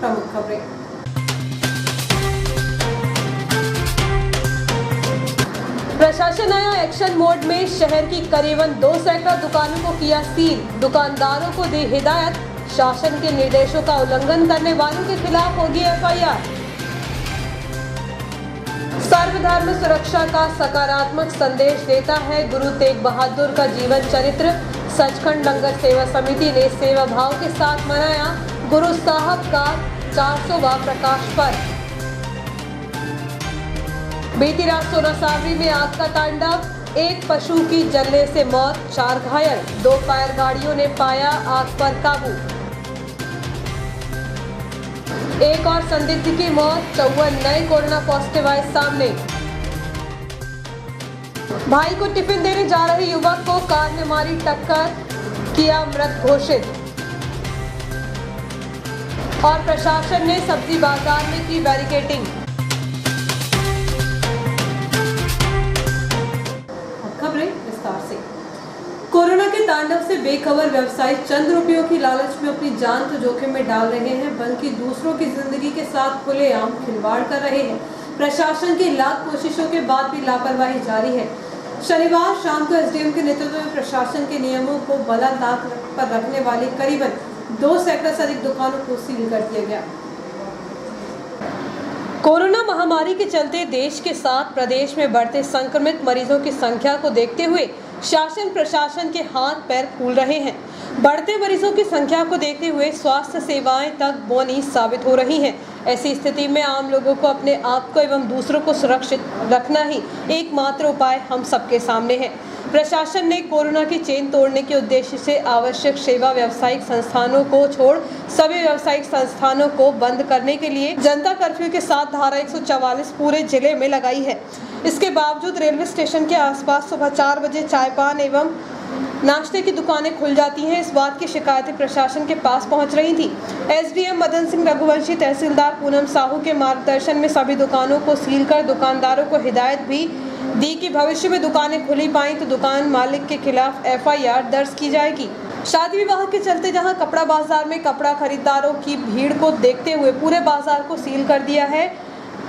प्रमुख खबरें। प्रशासन आया एक्शन मोड में। शहर की करीबन 2 सैकड़ा दुकानों को किया सील। दुकानदारों को दी हिदायत, शासन के निर्देशों का उल्लंघन करने वालों के खिलाफ होगी एफआईआर। सर्वधर्म सुरक्षा का सकारात्मक संदेश देता है गुरु तेग बहादुर का जीवन चरित्र। सचखंड लंगर सेवा समिति ने सेवा भाव के साथ मनाया गुरु साहब का 400वां प्रकाश पर्व। बीती रात सोना सावरी में आग का तांडव, एक पशु की जलने से मौत, 4 घायल। 2 फायर गाड़ियों ने पाया आग पर काबू। एक और संदिग्ध की मौत, 54 नए कोरोना पॉजिटिव आए सामने। भाई को टिफिन देने जा रहे युवक को कार ने मारी टक्कर, किया मृत घोषित। और प्रशासन ने सब्जी बाजार में की बैरिकेडिंग। खबरें विस्तार से। कोरोना के तांडव से बेखबर व्यवसायी चंद रुपयों की लालच में अपनी जान तो जोखिम में डाल रहे हैं, बल्कि दूसरों की जिंदगी के साथ खुलेआम खिलवाड़ कर रहे हैं। प्रशासन की लाख कोशिशों के बाद भी लापरवाही जारी है। शनिवार शाम को एसडीएम के नेतृत्व में प्रशासन के नियमों को बला ताक पर रखने वाली करीबन 2 सैकड़ा से अधिक दुकानों को सील कर दिया गया। कोरोना महामारी के चलते देश के साथ प्रदेश में बढ़ते संक्रमित मरीजों की संख्या को देखते हुए शासन प्रशासन के हाथ पैर फूल रहे हैं। बढ़ते मरीजों की संख्या को देखते हुए स्वास्थ्य सेवाएं तक बौनी साबित हो रही हैं। ऐसी स्थिति में आम लोगों को अपने आप को एवं दूसरों को सुरक्षित रखना ही एकमात्र उपाय हम सबके सामने है। प्रशासन ने कोरोना की चेन तोड़ने के उद्देश्य से आवश्यक सेवा व्यावसायिक संस्थानों को छोड़ सभी व्यावसायिक संस्थानों को बंद करने के लिए जनता कर्फ्यू के साथ धारा 144 पूरे जिले में लगाई है। इसके बावजूद रेलवे स्टेशन के आसपास सुबह 4 बजे चाय पान एवं नाश्ते की दुकानें खुल जाती हैं। इस बात की शिकायतें प्रशासन के पास पहुंच रही थी। एसडीएम मदन सिंह रघुवंशी, तहसीलदार पूनम साहू के मार्गदर्शन में सभी दुकानों को सील कर दुकानदारों को हिदायत भी दी कि भविष्य में दुकानें खुली पाई तो दुकान मालिक के खिलाफ एफआईआर दर्ज की जाएगी। शादी विवाह के चलते जहां कपड़ा बाजार में कपड़ा खरीदारों की भीड़ को देखते हुए पूरे बाजार को सील कर दिया है,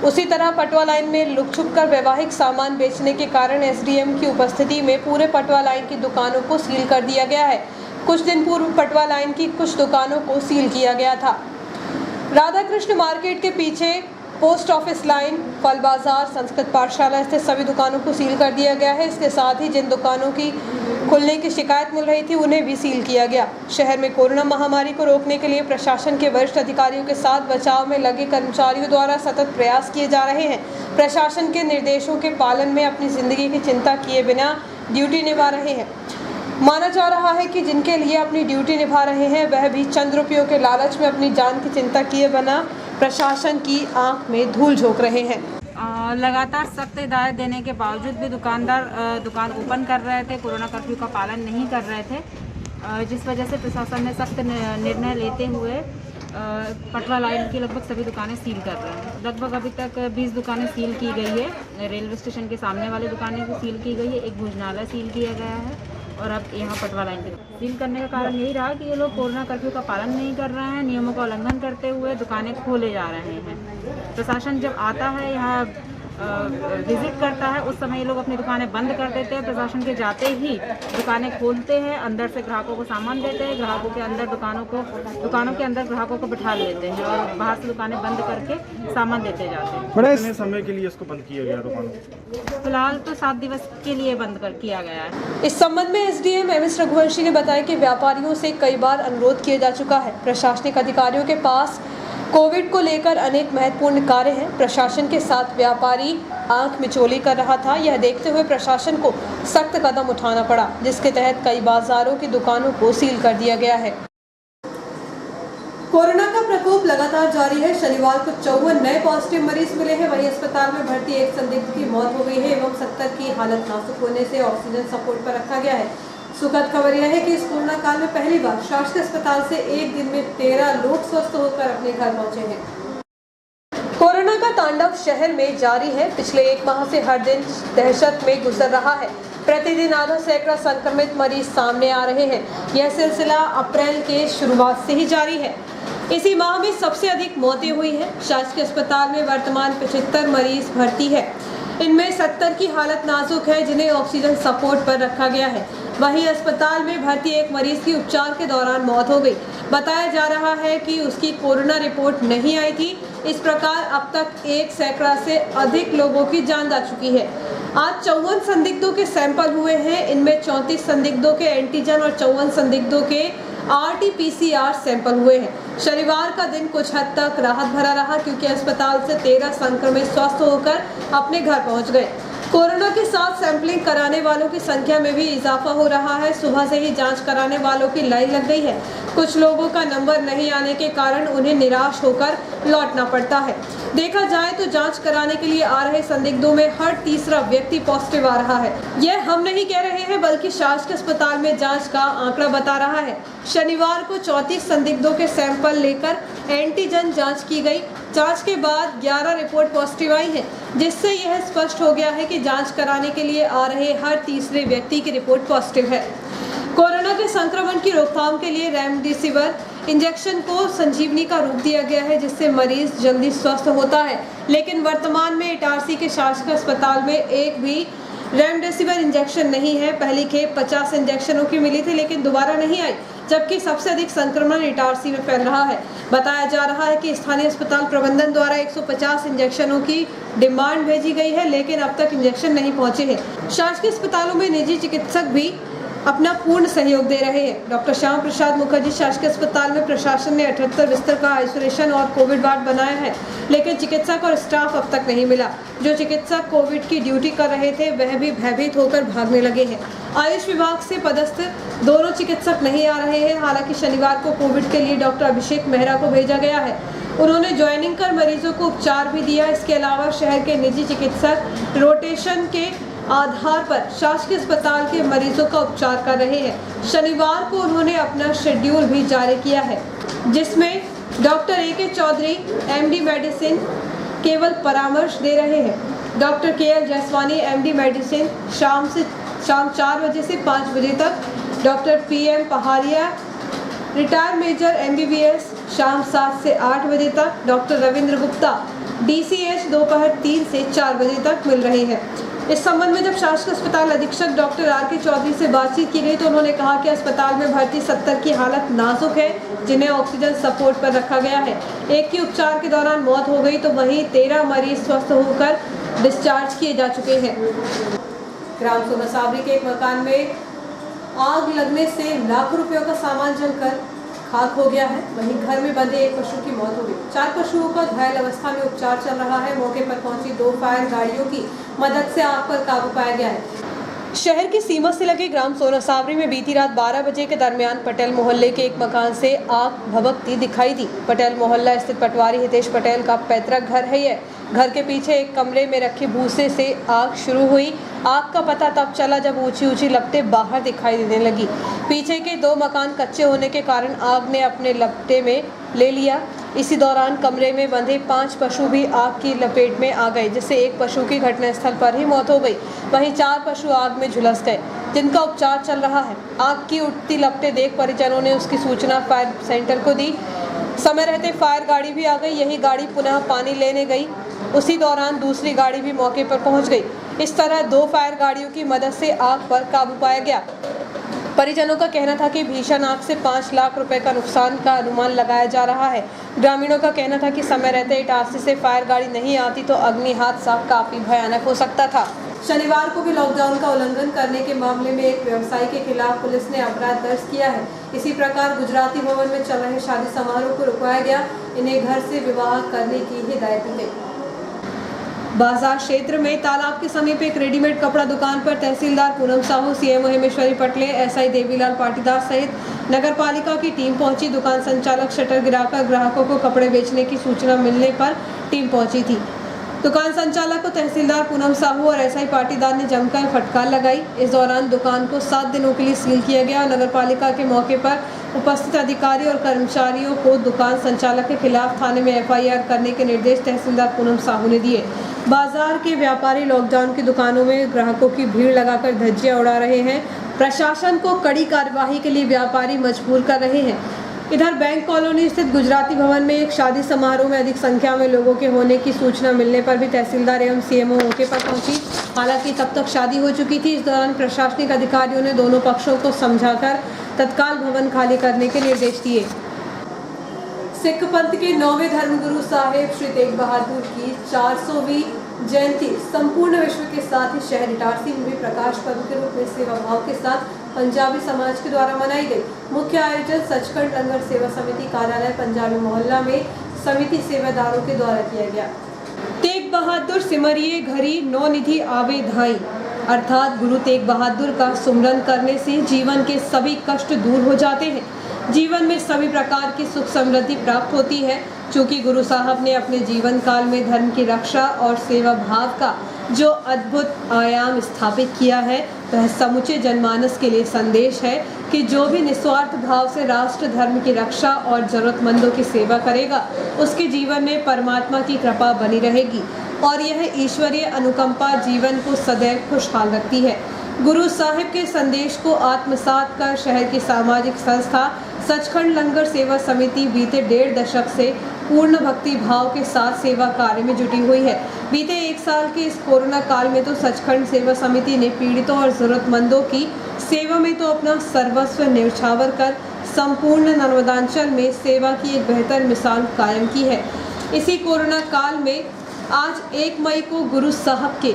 उसी तरह पटवा लाइन में लुक छुप कर वैवाहिक सामान बेचने के कारण एसडीएम की उपस्थिति में पूरे पटवा लाइन की दुकानों को सील कर दिया गया है। कुछ दिन पूर्व पटवा लाइन की कुछ दुकानों को सील किया गया था। राधा कृष्ण मार्केट के पीछे पोस्ट ऑफिस लाइन, फल बाजार, संस्कृत पाठशाला स्थित सभी दुकानों को सील कर दिया गया है। इसके साथ ही जिन दुकानों की खुलने की शिकायत मिल रही थी उन्हें भी सील किया गया। शहर में कोरोना महामारी को रोकने के लिए प्रशासन के वरिष्ठ अधिकारियों के साथ बचाव में लगे कर्मचारियों द्वारा सतत प्रयास किए जा रहे हैं। प्रशासन के निर्देशों के पालन में अपनी जिंदगी की चिंता किए बिना ड्यूटी निभा रहे हैं। माना जा रहा है कि जिनके लिए अपनी ड्यूटी निभा रहे हैं वह भी चंद रुपयों के लालच में अपनी जान की चिंता किए बिना प्रशासन की आंख में धूल झोंक रहे हैं। लगातार सख्त हिदायत देने के बावजूद भी दुकानदार दुकान ओपन कर रहे थे, कोरोना कर्फ्यू का पालन नहीं कर रहे थे, जिस वजह से प्रशासन ने सख्त निर्णय लेते हुए पटवा लाइन की लगभग सभी दुकानें सील कर रहे हैं। लगभग अभी तक 20 दुकानें सील की गई है। रेलवे स्टेशन के सामने वाली दुकानें भी सील की गई है, एक भोजनालय सील किया गया है और अब यहाँ पटवा लाइन की सील करने का कारण यही रहा कि ये लोग कोरोना कर्फ्यू का पालन नहीं कर रहे हैं, नियमों का उल्लंघन करते हुए दुकानें खोले जा रहे हैं। प्रशासन जब आता है यहाँ विजिट करता है उस समय ये लोग अपनी दुकानें बंद कर देते हैं। प्रशासन के जाते ही दुकानें खोलते हैं, अंदर से ग्राहकों को सामान देते हैं, ग्राहकों के अंदर दुकानों के अंदर ग्राहकों को बिठा लेते हैं और बाहर से दुकानें बंद करके सामान देते जाते हैं। कितने समय के लिए इसको बंद किया गया दुकानों? फिलहाल तो 7 दिवस के लिए बंद किया गया है। इस संबंध में एसडीएम एमएस रघुवंशी ने बताया कि व्यापारियों से कई बार अनुरोध किया जा चुका है। प्रशासनिक अधिकारियों के पास कोविड को लेकर अनेक महत्वपूर्ण कार्य हैं। प्रशासन के साथ व्यापारी आंख मिचौली कर रहा था। यह देखते हुए प्रशासन को सख्त कदम उठाना पड़ा, जिसके तहत कई बाजारों की दुकानों को सील कर दिया गया है। कोरोना का प्रकोप लगातार जारी है। शनिवार को 54 नए पॉजिटिव मरीज मिले हैं। वहीं अस्पताल में भर्ती एक संदिग्ध की मौत हो गई है एवं 70 की हालत नाजुक होने से ऑक्सीजन सपोर्ट पर रखा गया है। सुखद खबर यह है कि इस कोरोना काल में पहली बार शासकीय अस्पताल से एक दिन में 13 लोग स्वस्थ होकर अपने घर पहुंचे हैं। कोरोना का तांडव शहर में जारी है। पिछले 1 माह से हर दिन दहशत में गुजर रहा है। प्रतिदिन आधा सैकड़ा संक्रमित मरीज सामने आ रहे हैं। यह सिलसिला अप्रैल के शुरुआत से ही जारी है। इसी माह में सबसे अधिक मौतें हुई हैं। शासकीय अस्पताल में वर्तमान 75 मरीज भर्ती है। इनमें 70 की हालत नाजुक है, जिन्हें ऑक्सीजन सपोर्ट पर रखा गया है। वहीं अस्पताल में भर्ती एक मरीज की उपचार के दौरान मौत हो गई। बताया जा रहा है कि उसकी कोरोना रिपोर्ट नहीं आई थी। इस प्रकार अब तक 1 सैकड़ा से अधिक लोगों की जान जा चुकी है। आज 54 संदिग्धों के सैंपल हुए हैं। इनमें 34 संदिग्धों के एंटीजन और 54 संदिग्धों के RT-PCR सैंपल हुए हैं। शनिवार का दिन कुछ हद तक राहत भरा रहा, क्योंकि अस्पताल से 13 संक्रमित स्वस्थ होकर अपने घर पहुंच गए। कोरोना के साथ सैंपलिंग कराने वालों की संख्या में भी इजाफा हो रहा है। सुबह से ही जांच कराने वालों की लाइन लग गई है। कुछ लोगों का नंबर नहीं आने के कारण उन्हें निराश होकर लौटना पड़ता है। देखा जाए तो जांच कराने के लिए आ रहे संदिग्धों में हर तीसरा व्यक्ति पॉजिटिव आ रहा है। यह हम नहीं कह रहे हैं, बल्कि शासकीय अस्पताल में जांच का आंकड़ा बता रहा है। शनिवार को 34 संदिग्धों के सैंपल लेकर एंटीजन जांच की गई। जांच के बाद 11 रिपोर्ट पॉजिटिव आई है, जिससे यह स्पष्ट हो गया है कि जांच कराने के लिए आ रहे हर तीसरे व्यक्ति की रिपोर्ट पॉजिटिव है। कोरोना के संक्रमण की रोकथाम के लिए रेमडेसिविर इंजेक्शन को संजीवनी का रूप दिया गया है, जिससे मरीज जल्दी स्वस्थ होता है। लेकिन वर्तमान में इटारसी के शासकीय अस्पताल में एक भी रेमडेसिविर इंजेक्शन नहीं है। पहली खेप 50 इंजेक्शनों की मिली थी, लेकिन दोबारा नहीं आई, जबकि सबसे अधिक संक्रमण इटारसी में फैल रहा है। बताया जा रहा है कि स्थानीय अस्पताल प्रबंधन द्वारा 150 इंजेक्शनों की डिमांड भेजी गई है, लेकिन अब तक इंजेक्शन नहीं पहुंचे हैं। शासकीय अस्पतालों में निजी चिकित्सक भी अपना पूर्ण सहयोग दे रहे हैं। डॉक्टर श्याम प्रसाद मुखर्जी शासकीय अस्पताल में प्रशासन ने 78 बिस्तर का आइसोलेशन और कोविड वार्ड बनाया है, लेकिन चिकित्सक और स्टाफ अब तक नहीं मिला। जो चिकित्सक कोविड की ड्यूटी कर रहे थे, वह भी भयभीत होकर भागने लगे हैं। आयुष विभाग से पदस्थ दोनों चिकित्सक नहीं आ रहे हैं। हालांकि शनिवार को कोविड के लिए डॉक्टर अभिषेक मेहरा को भेजा गया है। उन्होंने ज्वाइनिंग कर मरीजों को उपचार भी दिया। इसके अलावा शहर के निजी चिकित्सक रोटेशन के आधार पर शासकीय अस्पताल के मरीजों का उपचार कर रहे हैं। शनिवार को उन्होंने अपना शेड्यूल भी जारी किया है, जिसमें doctor AK Chaudhary MD medicine केवल परामर्श दे रहे हैं। Doctor KL Jaswani MD medicine शाम 4 बजे से 5 बजे तक। Doctor PM Paharia retired major MBBS शाम 7 से 8 बजे तक। डॉक्टर रविंद्र गुप्ता DCH दोपहर 3 से 4 बजे तक मिल रहे हैं। इस संबंध में जब शासकीय अस्पताल अधीक्षक डॉक्टर RK चौधरी से बातचीत की गई, तो उन्होंने कहा कि अस्पताल में भर्ती 70 की हालत नाजुक है, जिन्हें ऑक्सीजन सपोर्ट पर रखा गया है। एक की उपचार के दौरान मौत हो गई, तो वहीं 13 मरीज स्वस्थ होकर डिस्चार्ज किए जा चुके हैं। ग्राम सोनासावरी के एक मकान में आग लगने से लाखों रुपयों का सामान जलकर खाक हो गया है। वहीं घर में बंधे एक पशु की मौत हो गई। 4 पशुओं का घायल अवस्था में उपचार चल रहा है। मौके पर पहुंची 2 फायर गाड़ियों की मदद से आग पर काबू पाया गया है। शहर की सीमा से लगे ग्राम सोनासावरी में बीती रात 12 बजे के दरमियान पटेल मोहल्ले के एक मकान से आग भभकती दिखाई दी। पटेल मोहल्ला स्थित पटवारी हितेश पटेल का पैतृक घर है। यह घर के पीछे एक कमरे में रखे भूसे से आग शुरू हुई। आग का पता तब चला जब ऊंची ऊंची लपटें बाहर दिखाई देने लगी। पीछे के 2 मकान कच्चे होने के कारण आग ने अपने लपटे में ले लिया। इसी दौरान कमरे में बंधे 5 पशु भी आग की लपेट में आ गए, जिससे एक पशु की घटनास्थल पर ही मौत हो गई। वहीं 4 पशु आग में झुलस गए, जिनका उपचार चल रहा है। आग की उठती लपटें देख परिजनों ने उसकी सूचना फायर सेंटर को दी। समय रहते फायर गाड़ी भी आ गई। यही गाड़ी पुनः पानी लेने गई। उसी दौरान दूसरी गाड़ी भी मौके पर पहुंच गई। इस तरह 2 फायर गाड़ियों की मदद से आग पर काबू पाया गया। परिजनों का कहना था कि भीषण आग से 5 लाख रुपए का नुकसान का अनुमान लगाया जा रहा है। ग्रामीणों का कहना था कि समय रहते इटारसी से फायर गाड़ी नहीं आती तो अग्नि हादसा काफी भयानक हो सकता था। शनिवार को भी लॉकडाउन का उल्लंघन करने के मामले में एक व्यवसायी के खिलाफ पुलिस ने अपराध दर्ज किया है। इसी प्रकार गुजराती भवन में चल रहे शादी समारोह को रुकवाया गया। इन्हें घर से विवाह करने की हिदायत दी गई। बाजार क्षेत्र में तालाब के समीप एक रेडीमेड कपड़ा दुकान पर तहसीलदार पूनम साहू, CMO हेमेश्वरी पटले, SI देवीलाल पाटीदार सहित नगर पालिका की टीम पहुंची। दुकान संचालक शटर गिराकर ग्राहकों को कपड़े बेचने की सूचना मिलने पर टीम पहुंची थी। दुकान संचालक को तहसीलदार पूनम साहू और SI पाटीदार ने जमकर फटकार लगाई। इस दौरान दुकान को 7 दिनों के लिए सील किया गया। नगर पालिका के मौके पर उपस्थित अधिकारी और कर्मचारियों को दुकान संचालक के खिलाफ थाने में FIR करने के निर्देश तहसीलदार पूनम साहू ने दिए। बाजार के व्यापारी लॉकडाउन की दुकानों में ग्राहकों की भीड़ लगाकर धज्जियां उड़ा रहे हैं। प्रशासन को कड़ी कार्यवाही के लिए व्यापारी मजबूर कर रहे हैं। इधर बैंक कॉलोनी स्थित गुजराती भवन में एक शादी समारोह में अधिक संख्या में लोगों के होने की सूचना मिलने पर भी तहसीलदार एवं सीएमओ मौके पर पहुंची। हालांकि तब तक शादी हो चुकी थी। इस दौरान प्रशासनिक अधिकारियों ने दोनों पक्षों को समझाकर तत्काल भवन खाली करने के निर्देश दिए। सिख पंथ के 9वें धर्मगुरु साहेब श्री तेग बहादुर की 400वीं जयंती संपूर्ण विश्व के साथ ही शहर इटारसी में भी प्रकाश पर्व के रूप में सेवा भाव के साथ पंजाबी समाज के द्वारा मनाई गई। मुख्य आयोजन सचखंड लंगर सेवा समिति कार्यालय पंजाबी मोहल्ला में समिति सेवादारों के द्वारा किया गया। तेग बहादुर सिमरिये घरी नौ निधि आवे धाई अर्थात गुरु तेग बहादुर का सुमरन करने से जीवन के सभी कष्ट दूर हो जाते हैं। जीवन में सभी प्रकार की सुख समृद्धि प्राप्त होती है। चूँकि गुरु साहब ने अपने जीवन काल में धर्म की रक्षा और सेवा भाव का जो अद्भुत आयाम स्थापित किया है, वह समूचे जनमानस के लिए संदेश है कि जो भी निस्वार्थ भाव से राष्ट्र धर्म की रक्षा और जरूरतमंदों की सेवा करेगा, उसके जीवन में परमात्मा की कृपा बनी रहेगी और यह ईश्वरीय अनुकंपा जीवन को सदैव खुशहाल रखती है। गुरु साहिब के संदेश को आत्मसात कर शहर की सामाजिक संस्था सचखंड लंगर सेवा समिति बीते 1.5 दशक से पूर्ण भक्ति भाव के साथ सेवा कार्य में जुटी हुई है। बीते 1 साल के इस कोरोना काल में तो सचखंड सेवा समिति ने पीड़ितों और जरूरतमंदों की सेवा में तो अपना सर्वस्व न्यौछावर कर संपूर्ण नर्मदांचल में सेवा की एक बेहतर मिसाल कायम की है। इसी कोरोना काल में आज 1 मई को गुरु साहब के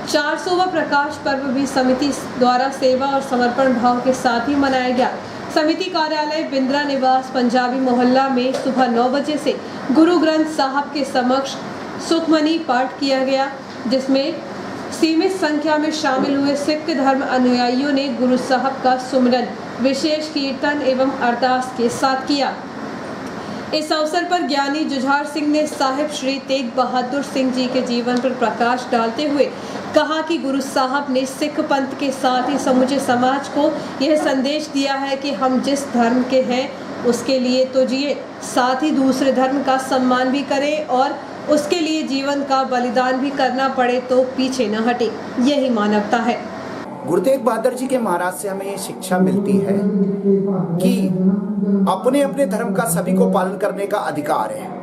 400वां प्रकाश पर्व भी समिति द्वारा सेवा और समर्पण भाव के साथ ही मनाया गया। समिति कार्यालय बिंद्रा निवास पंजाबी मोहल्ला में सुबह 9 बजे से गुरु ग्रंथ साहब के समक्ष सुखमनी पाठ किया गया, जिसमें सीमित संख्या में शामिल हुए सिख धर्म अनुयायियों ने गुरु साहब का सुमरन विशेष कीर्तन एवं अरदास के साथ किया। इस अवसर पर ज्ञानी जुझार सिंह ने साहिब श्री तेग बहादुर सिंह जी के जीवन पर प्रकाश डालते हुए कहा कि गुरु साहब ने सिख पंथ के साथ ही समूचे समाज को यह संदेश दिया है कि हम जिस धर्म के हैं उसके लिए तो जिए, साथ ही दूसरे धर्म का सम्मान भी करें और उसके लिए जीवन का बलिदान भी करना पड़े तो पीछे न हटे। यही मानवता है। गुरु तेग बहादुर जी के महाराज से हमें ये शिक्षा मिलती है कि अपने अपने धर्म का सभी को पालन करने का अधिकार है।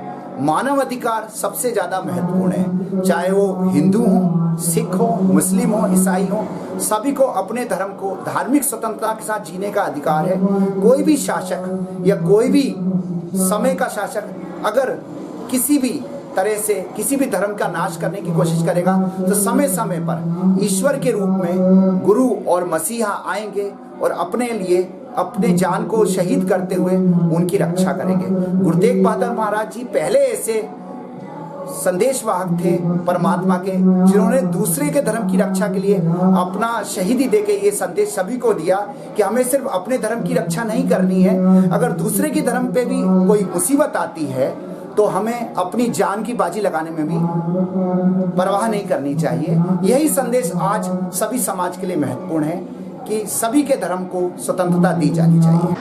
मानव अधिकार सबसे ज्यादा महत्वपूर्ण है। चाहे वो हिंदू हो, सिख हो, मुस्लिम हो, ईसाई हो, सभी को अपने धर्म को धार्मिक स्वतंत्रता के साथ जीने का अधिकार है। कोई भी शासक या कोई भी समय का शासक अगर किसी भी तरह से किसी भी धर्म का नाश करने की कोशिश करेगा तो समय समय पर ईश्वर के रूप में गुरु और मसीहा आएंगे और अपने लिए अपने जान को शहीद करते हुए उनकी रक्षा करेंगे। गुरु तेग बहादुर महाराज जी पहले ऐसे संदेशवाहक थे परमात्मा के, जिन्होंने दूसरे के धर्म की रक्षा के लिए अपना शहीदी देके ये संदेश सभी को दिया कि हमें सिर्फ अपने धर्म की रक्षा नहीं करनी है, अगर दूसरे के धर्म पे भी कोई मुसीबत आती है तो हमें अपनी जान की बाजी लगाने में भी परवाह नहीं करनी चाहिए। यही संदेश आज सभी समाज के लिए महत्वपूर्ण है कि सभी के धर्म को स्वतंत्रता दी जानी चाहिए।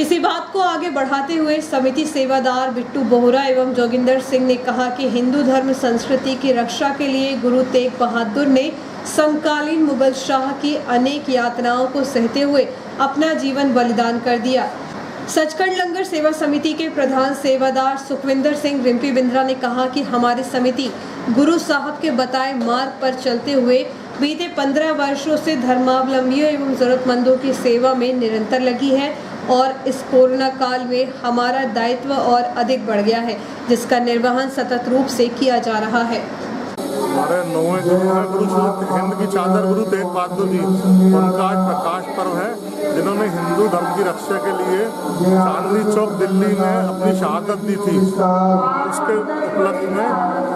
इसी बात को आगे बढ़ाते हुए समिति सेवादार बिट्टू बोहरा एवं जोगिंदर सिंह ने कहा कि हिंदू धर्म संस्कृति की रक्षा के लिए गुरु तेग बहादुर ने समकालीन मुगल शाह की अनेक यातनाओं को सहते हुए अपना जीवन बलिदान कर दिया। सचखंड लंगर सेवा समिति के प्रधान सेवादार सुखविंदर सिंह रिम्पी बिंद्रा ने कहा कि हमारी समिति गुरु साहब के बताए मार्ग पर चलते हुए बीते 15 वर्षों से धर्मावलंबियों एवं जरूरतमंदों की सेवा में निरंतर लगी है और इस कोरोना काल में हमारा दायित्व और अधिक बढ़ गया है, जिसका निर्वहन सतत रूप से किया जा रहा है। हमारे 9वें गुरु हिंद की चादर गुरु तेग बहादुर जी, उनका आज प्रकाश पर्व है, जिन्होंने हिंदू धर्म की रक्षा के लिए चांदनी चौक दिल्ली में अपनी शहादत दी थी। उसके उपलक्ष्य में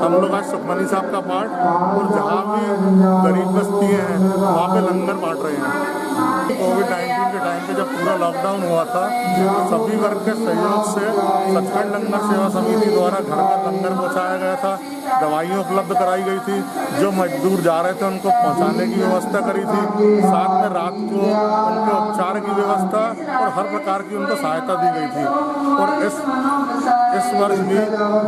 हम लोग आज सुखमनी साहब का पाठ और जहाँ भी गरीब बस्तियाँ हैं वहाँ पे लंगर बांट रहे हैं। कोविड-19 के टाइम पे जब पूरा लॉकडाउन हुआ था तो सभी वर्ग के सहयोग से सचखंड लंगर सेवा समिति द्वारा घर घर लंगर पहुँचाया गया था। दवाइयाँ उपलब्ध कराई गई थी, जो मजदूर जा रहे थे उनको पहुंचाने की व्यवस्था करी थी, साथ में रात को उनके उपचार की व्यवस्था और हर प्रकार की उनको सहायता दी गई थी। और इस वर्ष भी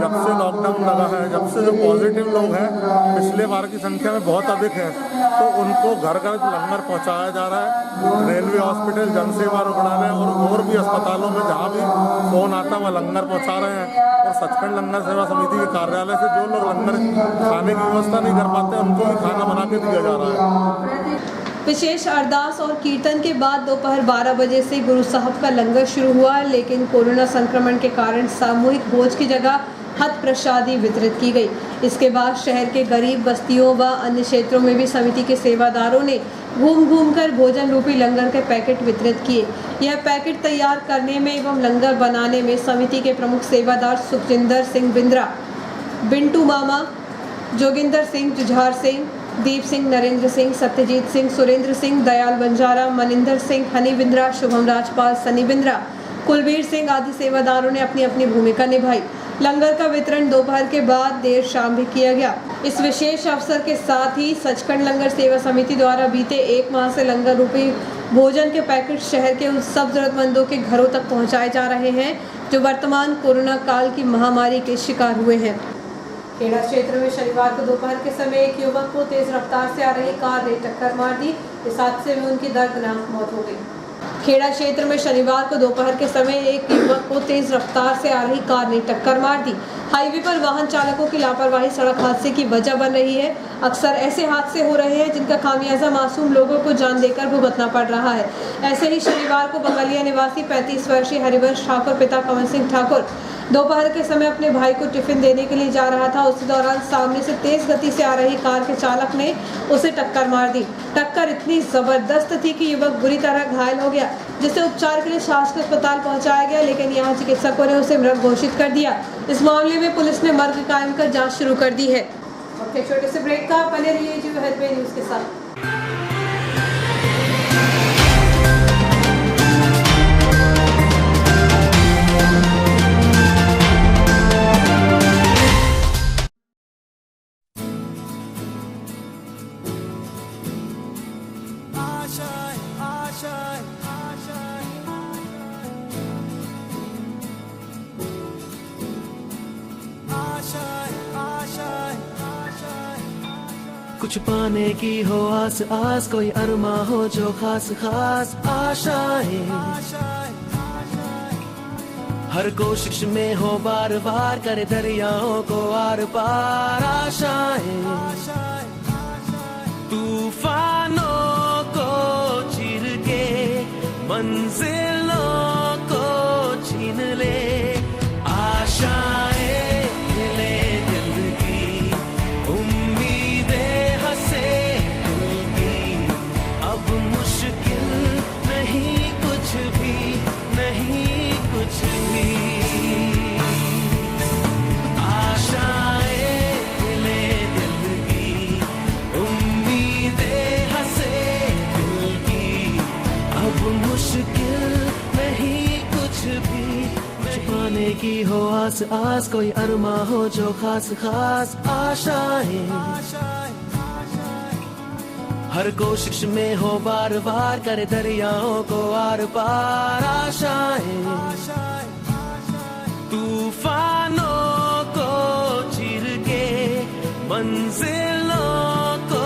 जब से लॉकडाउन लगा है, जब से जो पॉजिटिव लोग हैं पिछले बार की संख्या में बहुत अधिक है, तो उनको घर घर लंगर पहुंचाया जा रहा है। रेलवे हॉस्पिटल, जनसेवा रुग्णालय और भी अस्पतालों में जहाँ भी फोन आता वह लंगर पहुंचा रहे हैं। और सचखंड लंगर सेवा समिति के कार्यालय से जो लोग लंगर खाने की व्यवस्था नहीं कर पाते उनको भी खाना बना के दिया जा रहा है। विशेष अरदास और कीर्तन के बाद दोपहर 12 बजे से गुरु साहब का लंगर शुरू हुआ, लेकिन कोरोना संक्रमण के कारण सामूहिक भोज की जगह हथ प्रसादी वितरित की गई। इसके बाद शहर के गरीब बस्तियों व अन्य क्षेत्रों में भी समिति के सेवादारों ने घूम कर भोजन रूपी लंगर के पैकेट वितरित किए। यह पैकेट तैयार करने में एवं लंगर बनाने में समिति के प्रमुख सेवादार सुखजिंदर सिंह बिंद्रा, बिंटू मामा, जोगिंदर सिंह, जुझार सिंह, दीप सिंह, नरेंद्र सिंह, सत्यजीत सिंह, सुरेंद्र सिंह, दयाल बंजारा, मनिंदर सिंह, हनी बिंद्रा, शुभम राजपाल, सनी बिंद्रा, कुलबीर सिंह आदि सेवादारों ने अपनी अपनी भूमिका निभाई। लंगर का वितरण दोपहर के बाद देर शाम भी किया गया। इस विशेष अवसर के साथ ही सचखंड लंगर सेवा समिति द्वारा बीते 1 माह से लंगर रूपी भोजन के पैकेट शहर के उन सब जरूरतमंदों के घरों तक पहुंचाए जा रहे हैं जो वर्तमान कोरोना काल की महामारी के शिकार हुए हैं। खेड़ा क्षेत्र में शनिवार को दोपहर के समय एक युवक को तेज रफ्तार से आ रही कार ने टक्कर मार दी। इस हादसे में उनकी दर्दनाक मौत हो गई। खेड़ा क्षेत्र में शनिवार को दोपहर के समय एक युवक को तेज रफ्तार से आ रही कार ने टक्कर मार दी। हाईवे पर वाहन चालकों की लापरवाही सड़क हादसे की वजह बन रही है। अक्सर ऐसे हादसे हो रहे हैं जिनका खामियाजा मासूम लोगों को जान देकर भुगतना पड़ रहा है। ऐसे ही शनिवार को बंगलिया निवासी 35 वर्षीय हरिवंश ठाकुर पिता कमल सिंह ठाकुर दोपहर के समय अपने भाई को टिफिन देने के लिए जा रहा था। उसी दौरान सामने से तेज गति से आ रही कार के चालक ने उसे टक्कर मार दी। टक्कर इतनी जबरदस्त थी कि युवक बुरी तरह घायल हो गया, जिसे उपचार के लिए शासकीय अस्पताल पहुंचाया गया, लेकिन यहां चिकित्सकों ने उसे मृत घोषित कर दिया। इस मामले में पुलिस ने मर्ग कायम कर जाँच शुरू कर दी है। और छोटे से ब्रेक का बने रहिए जी हेल्पे न्यूज के साथ। कुछ पाने की हो आस आस, कोई अरमा हो जो खास खास आशाएं, हर कोशिश में हो बार बार करे दरियाओं को आर पार आशाएं, तूफानों को चीर के मंजिलों को छीन ले आशाएं, की हो आस आस, कोई अरमा हो जो खास खास आशाएं, हर कोशिश में हो बार बार करे दरियाओं को आर पार आशाएं, तूफानों को चीर के मंजिलों को।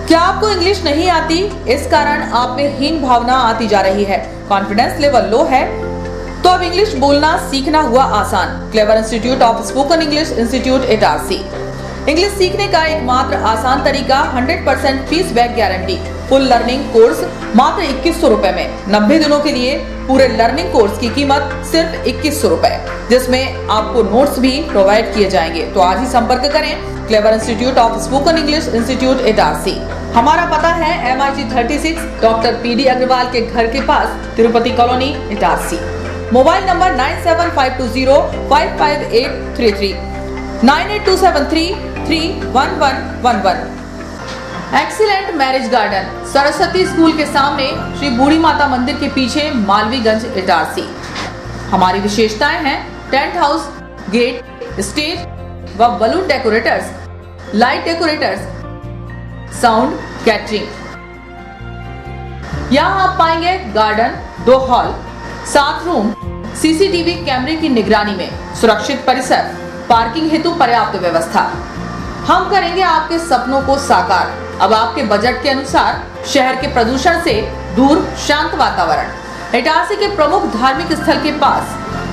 क्या आपको इंग्लिश नहीं आती? इस कारण आप में हीन भावना आती जा रही है, कॉन्फिडेंस लेवल लो है, तो अब इंग्लिश बोलना सीखना हुआ आसान। Clever institute of spoken English institute Itarsi. English सीखने का एकमात्र आसान तरीका 100% fees back guarantee. Full learning course मात्र 2100 रुपए में। 90 दिनों के लिए पूरे लर्निंग कोर्स की कीमत सिर्फ 2100 रुपए, जिसमें आपको नोट्स भी प्रोवाइड किए जाएंगे। तो आज ही संपर्क करें clever institute of spoken English institute Itarsi. हमारा पता है MIG 36 डॉक्टर PD अग्रवाल के घर के पास, Tirupati colony, Itarsi. Mobile number 9752055833, 9827331111। Excellent marriage garden Saraswati school के सामने, श्री बूढ़ी माता मंदिर के पीछे, मालवीगंज, इटारसी। हमारी विशेषताएं हैं टेंट हाउस, गेट, स्टेज व balloon decorators, light decorators, sound, catering. यहाँ आप पाएंगे गार्डन, 2 हॉल, 7 रूम, CCTV कैमरे की निगरानी में, सुरक्षित परिसर, पार्किंग हेतु पर्याप्त व्यवस्था। हम करेंगे आपके सपनों को साकार। अब आपके बजट के अनुसार शहर के प्रदूषण से दूर, शांत वातावरण, इटारसी के प्रमुख धार्मिक स्थल के पास,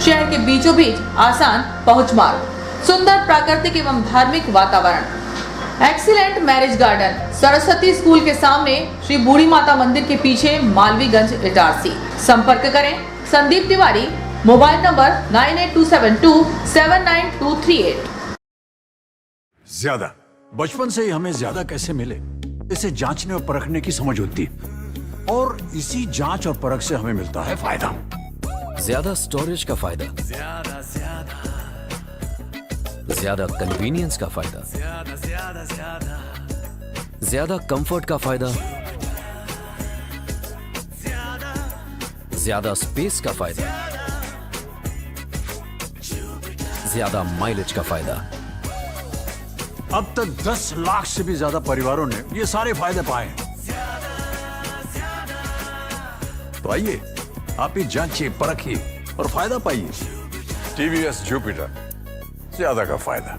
शहर के बीचों बीच आसान पहुंच मार्ग, सुंदर प्राकृतिक एवं धार्मिक वातावरण। Excellent marriage garden Saraswati school के सामने, श्री बूढ़ी माता मंदिर के पीछे, मालवीगंज, इटारसी। संपर्क करें संदीप तिवारी। Mobile number 9827279238। ज्यादा बचपन से ही हमें ज्यादा कैसे मिले, इसे जांचने और परखने की समझ होती है, और इसी जांच और परख से हमें मिलता है फायदा। ज्यादा स्टोरेज का फायदा, ज्यादा कन्वीनियंस का फायदा, ज्यादा कंफर्ट का फायदा, ज्यादा स्पेस का फायदा, ज्यादा माइलेज का फायदा। अब तक 10 लाख से भी ज्यादा परिवारों ने ये सारे फायदे पाए हैं। तो आइए आप ही जांचिए, परखिए और फायदा पाइए। TVS जुपिटर, ज्यादा का फायदा।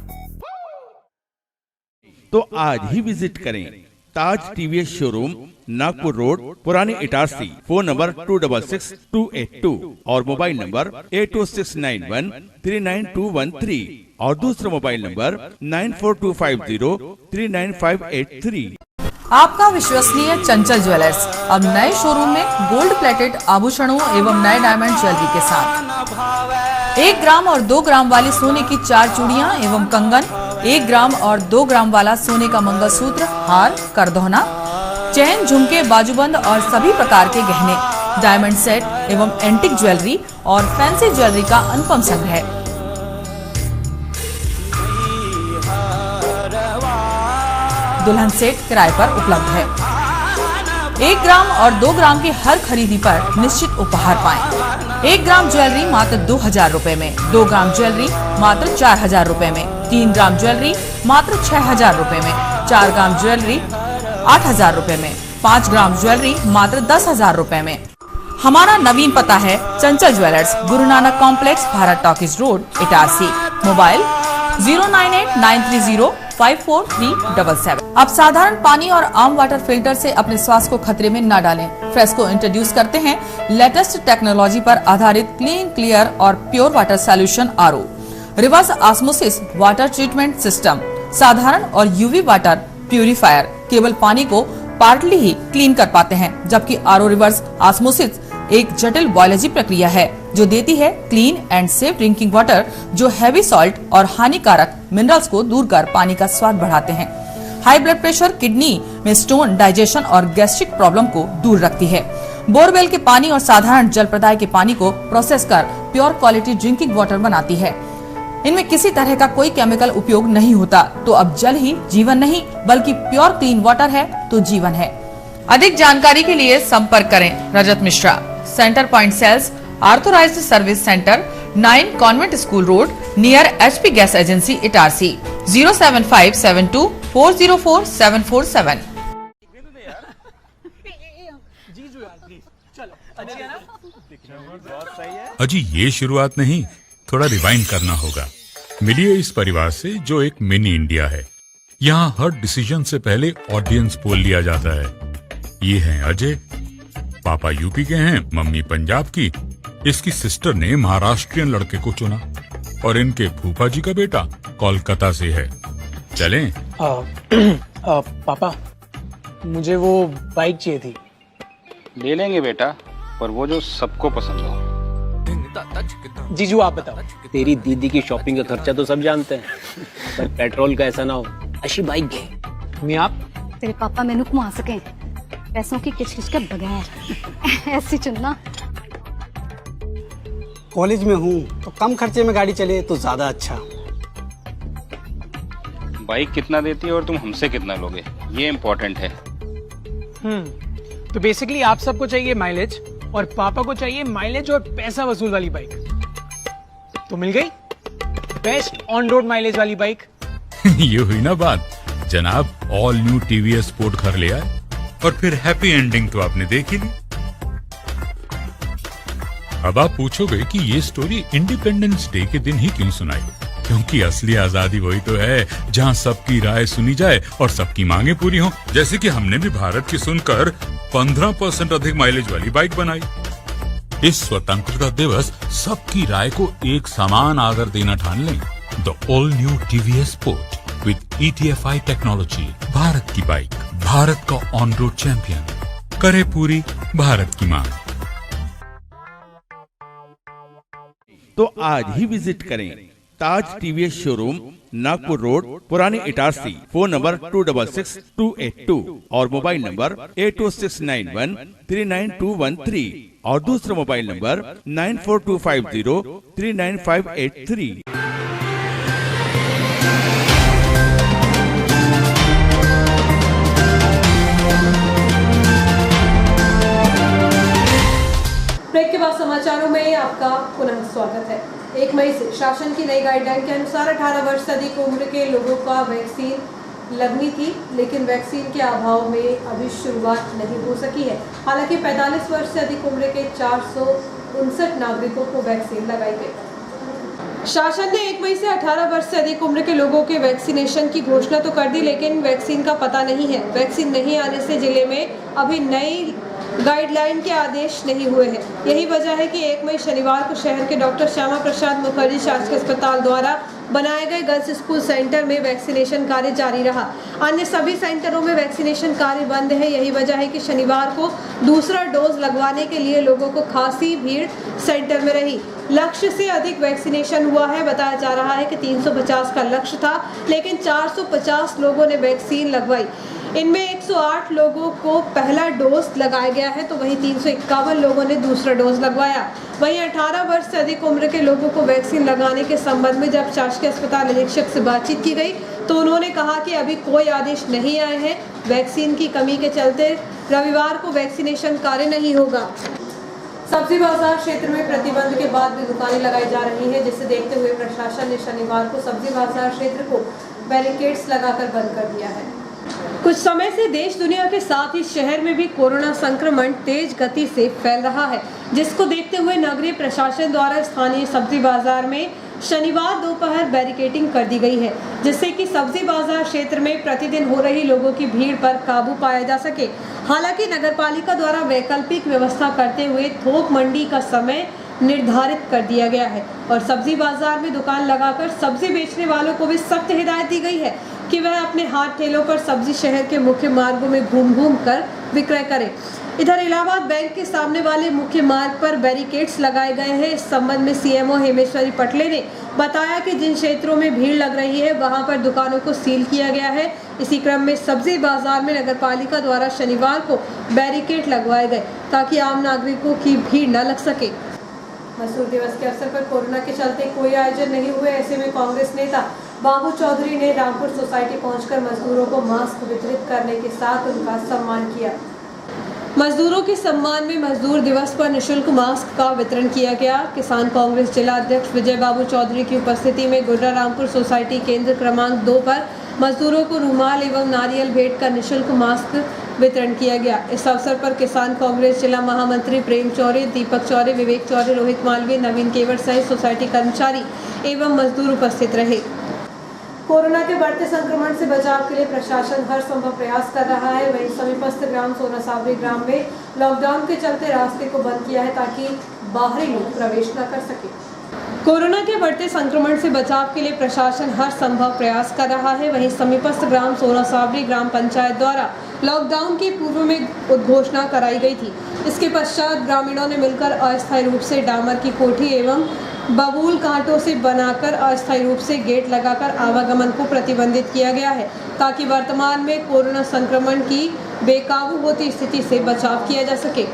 तो आज ही विजिट करें ताज TVS शोरूम, नागपुर रोड, पुरानी इटारसी। फोन नंबर 266282 और मोबाइल नंबर 80691392213 और दूसरा मोबाइल नंबर 9425039583। आपका विश्वसनीय चंचल ज्वेलर्स अब नए शोरूम में गोल्ड प्लेटेड आभूषणों एवं नए डायमंड ज्वेलरी के साथ 1 ग्राम और 2 ग्राम वाली सोने की 4 चूड़ियां एवं कंगन, 1 ग्राम और 2 ग्राम वाला सोने का मंगलसूत्र, हार, करदौना, चैन, झुमके, बाजूबंद और सभी प्रकार के गहने, डायमंड सेट एवं एंटिक ज्वेलरी और फैंसी ज्वेलरी का अनुपम संग्रह। दुल्हन सेट किराए पर उपलब्ध है। 1 ग्राम और 2 ग्राम की हर खरीदी पर निश्चित उपहार पाएं। 1 ग्राम ज्वेलरी मात्र 2000 रुपए में, 2 ग्राम ज्वेलरी मात्र 4000 रुपए में, 3 ग्राम ज्वेलरी मात्र 6000 रुपए में, 4 ग्राम ज्वेलरी 8000 रुपए में, 5 ग्राम ज्वेलरी मात्र 10000 रुपए में। हमारा नवीन पता है चंचल jewellers, Guru Nanak complex, Bharat talkies road, Itarsi. Mobile 09893054377। अब साधारण पानी और आम वाटर फिल्टर से अपने स्वास्थ्य को खतरे में न डालें। फ्रेस्को इंट्रोड्यूस करते हैं लेटेस्ट टेक्नोलॉजी पर आधारित क्लीन, क्लियर और pure water solution RO, reverse osmosis water treatment system, साधारण और UV वाटर प्यूरिफायर केवल पानी को पार्टली ही क्लीन कर पाते हैं, जबकि RO रिवर्स ऑस्मोसिस एक जटिल बायोलॉजी प्रक्रिया है जो देती है clean and safe drinking water, जो हैवी सॉल्ट और हानिकारक मिनरल्स को दूर कर पानी का स्वाद बढ़ाते हैं। हाई ब्लड प्रेशर, किडनी में स्टोन, डाइजेशन और गैस्ट्रिक प्रॉब्लम को दूर रखती है। बोरवेल के पानी और साधारण जल प्रदाय के पानी को प्रोसेस कर प्योर क्वालिटी ड्रिंकिंग वाटर बनाती है। इनमें किसी तरह का कोई केमिकल उपयोग नहीं होता। तो अब जल ही जीवन नहीं बल्कि प्योर क्लीन वाटर है तो जीवन है। अधिक जानकारी के लिए संपर्क करें Rajat Mishra, centre point sales, authorised service centre, 9 convent school road, near HP gas agency, Itarsi. 07572404747। अजी ये शुरुआत नहीं, थोड़ा रिवाइंड करना होगा। मिलिए इस परिवार से जो एक मिनी इंडिया है। यहाँ हर डिसीजन से पहले ऑडियंस पोल लिया जाता है। ये हैं अजय, पापा यूपी के हैं, मम्मी पंजाब की, इसकी सिस्टर ने महाराष्ट्रियन लड़के को चुना और इनके फूफा जी का बेटा कोलकाता से है। चलें? पापा, मुझे वो बाइक चाहिए थी। ले लेंगे बेटा, पर वो जो सबको पसंद हो। जीजू आप बताओ। तेरी दीदी की शॉपिंग का खर्चा तो सब जानते हैं, पर पेट्रोल का ऐसा ना हो। अच्छी बाइक घे। मैं आप तेरे पापा मैनू घुमा सके पैसों की किचकिच के बगैर ऐसी चुनना। कॉलेज में हूँ तो कम खर्चे में गाड़ी चले तो ज्यादा अच्छा। बाइक कितना देती है और तुम हमसे कितना लोगे, ये इम्पोर्टेंट है। तो बेसिकली आप सबको चाहिए माइलेज और पापा को चाहिए माइलेज और पैसा वसूल वाली बाइक। तो मिल गई बेस्ट ऑन रोड माइलेज वाली बाइक। ये हुई ना बात। जनाब, ऑल न्यू टीवीएस स्पोर्ट घर ले आए और फिर हैप्पी एंडिंग तो आपने देख ही ली। अब आप पूछोगे कि ये स्टोरी इंडिपेंडेंस डे के दिन ही क्यों सुनाई? क्योंकि असली आजादी वही तो है जहां सबकी राय सुनी जाए और सबकी मांगे पूरी हो। जैसे कि हमने भी भारत की सुनकर 15% अधिक माइलेज वाली बाइक बनाई। इस स्वतंत्रता दिवस सबकी राय को एक समान आदर देना ठान लें। The all new TVS sport with ETFI technology, Bharat की बाइक, भारत का ऑन रोड चैंपियन, करे पूरी भारत की मांग। तो आज ही विजिट करें ताज टीवीएस शोरूम, नागपुर रोड, पुरानी इटारसी। फोन नंबर 266282 और मोबाइल नंबर 8269139213 और दूसरा मोबाइल नंबर 9425039583। ब्रेक के बाद समाचारों में आपका पुनः स्वागत है। 1 मई से शासन की नई गाइडलाइन के अनुसार 18 वर्ष से अधिक उम्र के लोगों का वैक्सीन लगनी थी, लेकिन वैक्सीन के अभाव में अभी शुरुआत नहीं हो सकी है। हालांकि 45 वर्ष से अधिक उम्र के 459 नागरिकों को वैक्सीन लगाई गई। शासन ने 1 मई से 18 वर्ष से अधिक उम्र के लोगों के वैक्सीनेशन की घोषणा तो कर दी, लेकिन वैक्सीन का पता नहीं है। वैक्सीन नहीं आने से जिले में अभी नई गाइडलाइन के आदेश नहीं हुए हैं। यही वजह है कि 1 मई शनिवार को शहर के डॉक्टर श्यामा प्रसाद मुखर्जी शासकीय अस्पताल द्वारा बनाए गए गर्ल्स स्कूल सेंटर में वैक्सीनेशन कार्य जारी रहा। अन्य सभी सेंटरों में वैक्सीनेशन कार्य बंद है। यही वजह है कि शनिवार को दूसरा डोज लगवाने के लिए लोगों को खासी भीड़ सेंटर में रही। लक्ष्य से अधिक वैक्सीनेशन हुआ है। बताया जा रहा है कि 350 का लक्ष्य था, लेकिन 450 लोगों ने वैक्सीन लगवाई। इनमें 108 लोगों को पहला डोज लगाया गया है, तो वहीं 351 लोगों ने दूसरा डोज लगवाया। वहीं 18 वर्ष से अधिक उम्र के लोगों को वैक्सीन लगाने के संबंध में जब शासकीय अस्पताल अधीक्षक से बातचीत की गई तो उन्होंने कहा कि अभी कोई आदेश नहीं आए हैं। वैक्सीन की कमी के चलते रविवार को वैक्सीनेशन कार्य नहीं होगा। सब्जी बाजार क्षेत्र में प्रतिबंध के बाद भी दुकानें लगाई जा रही हैं, जिसे देखते हुए प्रशासन ने शनिवार को सब्जी बाजार क्षेत्र को बैरिकेड्स लगाकर बंद कर दिया है। कुछ समय से देश दुनिया के साथ ही शहर में भी कोरोना संक्रमण तेज गति से फैल रहा है, जिसको देखते हुए नगरीय प्रशासन द्वारा स्थानीय सब्जी बाजार में शनिवार दोपहर बैरिकेडिंग कर दी गई है, जिससे कि सब्जी बाजार क्षेत्र में प्रतिदिन हो रही लोगों की भीड़ पर काबू पाया जा सके। हालांकि नगरपालिका द्वारा वैकल्पिक व्यवस्था करते हुए थोक मंडी का समय निर्धारित कर दिया गया है और सब्जी बाजार में दुकान लगाकर सब्जी बेचने वालों को भी सख्त हिदायत दी गई है कि वह अपने हाथ ठेलों पर सब्जी शहर के मुख्य मार्गों में घूम कर विक्रय करें। इधर इलाहाबाद बैंक के सामने वाले मुख्य मार्ग पर बैरिकेड्स लगाए गए हैं। इस संबंध में सीएमओ हेमेश्वरी पटले ने बताया कि जिन क्षेत्रों में भीड़ लग रही है वहां पर दुकानों को सील किया गया है। इसी क्रम में सब्जी बाजार में नगरपालिका द्वारा शनिवार को बैरिकेड लगवाए गए ताकि आम नागरिकों की भीड़ न लग सके। मजदूर दिवस के अवसर पर कोरोना के चलते कोई आयोजन नहीं हुए। ऐसे में कांग्रेस नेता बाबू चौधरी ने रामपुर सोसाइटी पहुंचकर मजदूरों को मास्क वितरित करने के साथ उनका सम्मान किया। मजदूरों के सम्मान में मजदूर दिवस पर निःशुल्क मास्क का वितरण किया गया। किसान कांग्रेस जिला अध्यक्ष विजय बाबू चौधरी की उपस्थिति में गुर्रा रामपुर सोसाइटी केंद्र क्रमांक 2 पर मजदूरों को रुमाल एवं नारियल भेंट कर निःशुल्क मास्क वितरण किया गया। इस अवसर पर किसान कांग्रेस जिला महामंत्री प्रेम चौरे, दीपक चौरे, विवेक चौरे, रोहित मालवीय, नवीन केवट सहित सोसाइटी कर्मचारी एवं मजदूर उपस्थित रहे। कोरोना के बढ़ते संक्रमण से बचाव के लिए प्रशासन हर संभव प्रयास कर रहा है। वहीं समीपस्थ ग्राम सोना सावरी ग्राम में लॉकडाउन के चलते रास्ते को बंद किया है ताकि बाहरी लोग प्रवेश न कर सके। कोरोना के बढ़ते संक्रमण से बचाव के लिए प्रशासन हर संभव प्रयास कर रहा है। वहीं समीपस्थ ग्राम सोना सावरी ग्राम पंचायत द्वारा लॉकडाउन के पूर्व में उद्घोषणा कराई गई थी। इसके पश्चात ग्रामीणों ने मिलकर अस्थायी रूप से डामर की कोठी एवं बबूल कांटों से बनाकर अस्थायी रूप से गेट लगाकर आवागमन को प्रतिबंधित किया गया है ताकि वर्तमान में कोरोना संक्रमण की बेकाबू होती स्थिति से बचाव किया जा सके।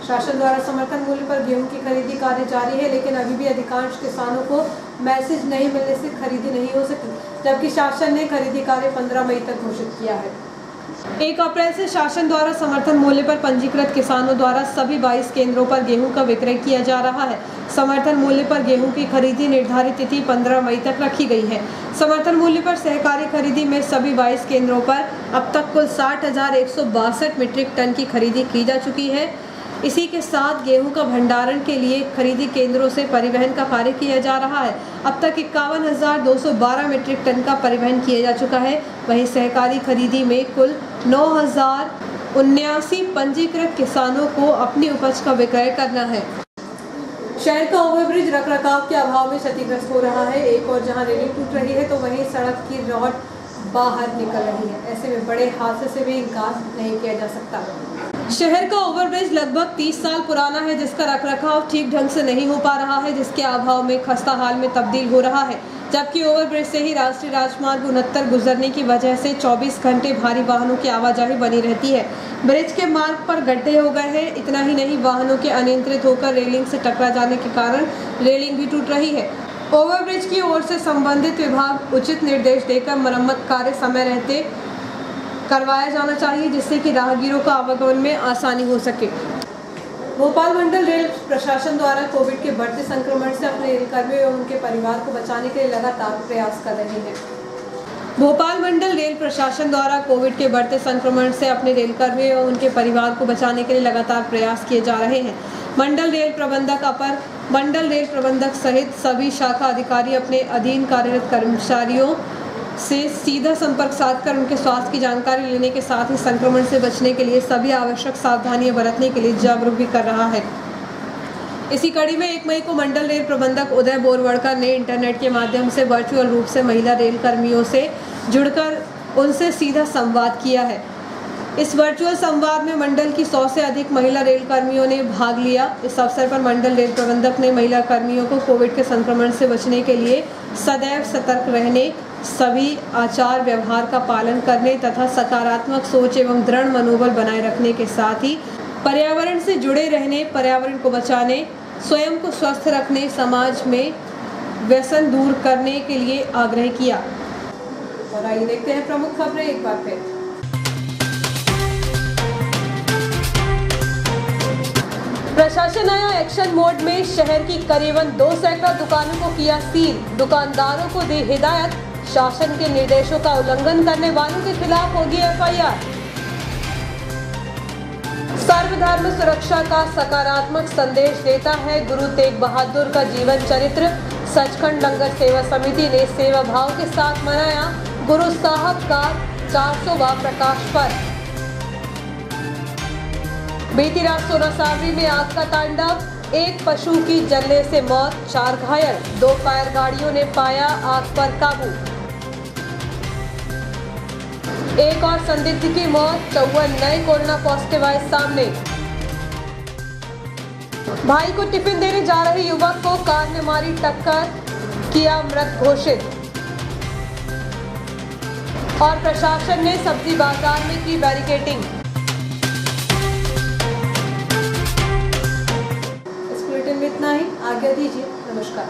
शासन द्वारा समर्थन मूल्य पर गेहूं की खरीदी कार्य जारी है, लेकिन अभी भी अधिकांश किसानों को मैसेज नहीं मिलने से खरीदी नहीं हो सकी, जबकि शासन ने खरीदी कार्य 15 मई तक घोषित किया है। 1 अप्रैल से शासन द्वारा समर्थन मूल्य पर पंजीकृत किसानों द्वारा सभी 22 केंद्रों पर गेहूं का विक्रय किया जा रहा है। समर्थन मूल्य पर गेहूं की खरीदी निर्धारित तिथि 15 मई तक रखी गई है। समर्थन मूल्य पर सहकारी खरीदी में सभी 22 केंद्रों पर अब तक कुल 60,162 मीट्रिक टन की खरीदी की जा चुकी है। इसी के साथ गेहूं का भंडारण के लिए खरीदी केंद्रों से परिवहन का कार्य किया जा रहा है। अब तक 51,212 मीट्रिक टन का परिवहन किया जा चुका है। वहीं सहकारी खरीदी में कुल 9,079 पंजीकृत किसानों को अपनी उपज का विक्रय करना है। शहर का ओवरब्रिज रखरखाव के अभाव में क्षतिग्रस्त हो रहा है। एक और जहां रेलिंग टूट रही है तो वहीं सड़क की रॉड बाहर निकल रही है। ऐसे में बड़े हादसे से भी इनकार नहीं किया जा सकता। शहर का ओवरब्रिज लगभग 30 साल पुराना है, जिसका रखरखाव ठीक ढंग से नहीं हो पा रहा है, जिसके अभाव में खस्ता हाल में तब्दील हो रहा है। जबकि ओवरब्रिज से ही राष्ट्रीय राजमार्ग 69 गुजरने की वजह से 24 घंटे भारी वाहनों की आवाजाही बनी रहती है। ब्रिज के मार्ग पर गड्ढे हो गए हैं। इतना ही नहीं, वाहनों के अनियंत्रित होकर रेलिंग से टकरा जाने के कारण रेलिंग भी टूट रही है। ओवरब्रिज की ओर से संबंधित विभाग उचित निर्देश देकर मरम्मत कार्य समय रहते करवाया जाना चाहिए, जिससे कि राहगीरों का आवागमन में आसानी हो सके। भोपाल मंडल रेल प्रशासन द्वारा कोविड के बढ़ते संक्रमण से अपने रेलकर्मियों एवं उनके परिवार को बचाने के लिए लगातार प्रयास कर रहे हैं। भोपाल मंडल रेल प्रशासन द्वारा कोविड के बढ़ते संक्रमण से अपने रेलकर्मियों एवं उनके परिवार को बचाने के लिए लगातार प्रयास किए जा रहे हैं। मंडल रेल प्रबंधक, अपर मंडल रेल प्रबंधक सहित सभी शाखा अधिकारी अपने अधीन कार्यरत कर्मचारियों से सीधा संपर्क साधकर उनके स्वास्थ्य की जानकारी लेने के साथ ही संक्रमण से बचने के लिए सभी आवश्यक सावधानियां बरतने के लिए जागरूक भी कर रहा है। इसी कड़ी में 1 मई को मंडल रेल प्रबंधक उदय बोरवड़कर ने इंटरनेट के माध्यम से वर्चुअल रूप से महिला रेल कर्मियों से जुड़कर उनसे सीधा संवाद किया है। इस वर्चुअल संवाद में मंडल की 100 से अधिक महिला रेल कर्मियों ने भाग लिया। इस अवसर पर मंडल रेल प्रबंधक ने महिला कर्मियों को कोविड के संक्रमण से बचने के लिए सदैव सतर्क रहने, सभी आचार व्यवहार का पालन करने तथा सकारात्मक सोच एवं दृढ़ मनोबल बनाए रखने के साथ ही पर्यावरण से जुड़े रहने, पर्यावरण को बचाने, स्वयं को स्वस्थ रखने, समाज में व्यसन दूर करने के लिए आग्रह किया। और आइए देखते हैं प्रमुख खबरें एक बार फिर। प्रशासन आया एक्शन मोड में। शहर की करीबन 2 सैकड़ा दुकानों को किया सील। दुकानदारों को दी हिदायत, शासन के निर्देशों का उल्लंघन करने वालों के खिलाफ होगी FIR। सर्वधर्म सुरक्षा का सकारात्मक संदेश देता है गुरु तेग बहादुर का जीवन चरित्र। सचखंड लंगर सेवा समिति ने सेवा भाव के साथ मनाया गुरु साहब का 400वां प्रकाश पर्व। बीती रात सोना सावरी में आग का तांडव, 1 पशु की जलने से मौत, 4 घायल। 2 फायर गाड़ियों ने पाया आग पर काबू। एक और संदिग्ध की मौत, 54 नए कोरोना पॉजिटिव आए सामने। भाई को टिफिन देने जा रहे युवक को कार ने मारी टक्कर, किया मृत घोषित। और प्रशासन ने सब्जी बाजार में की बैरिकेडिंग। इस बुलेटिन में इतना ही, आज्ञा दीजिए, नमस्कार।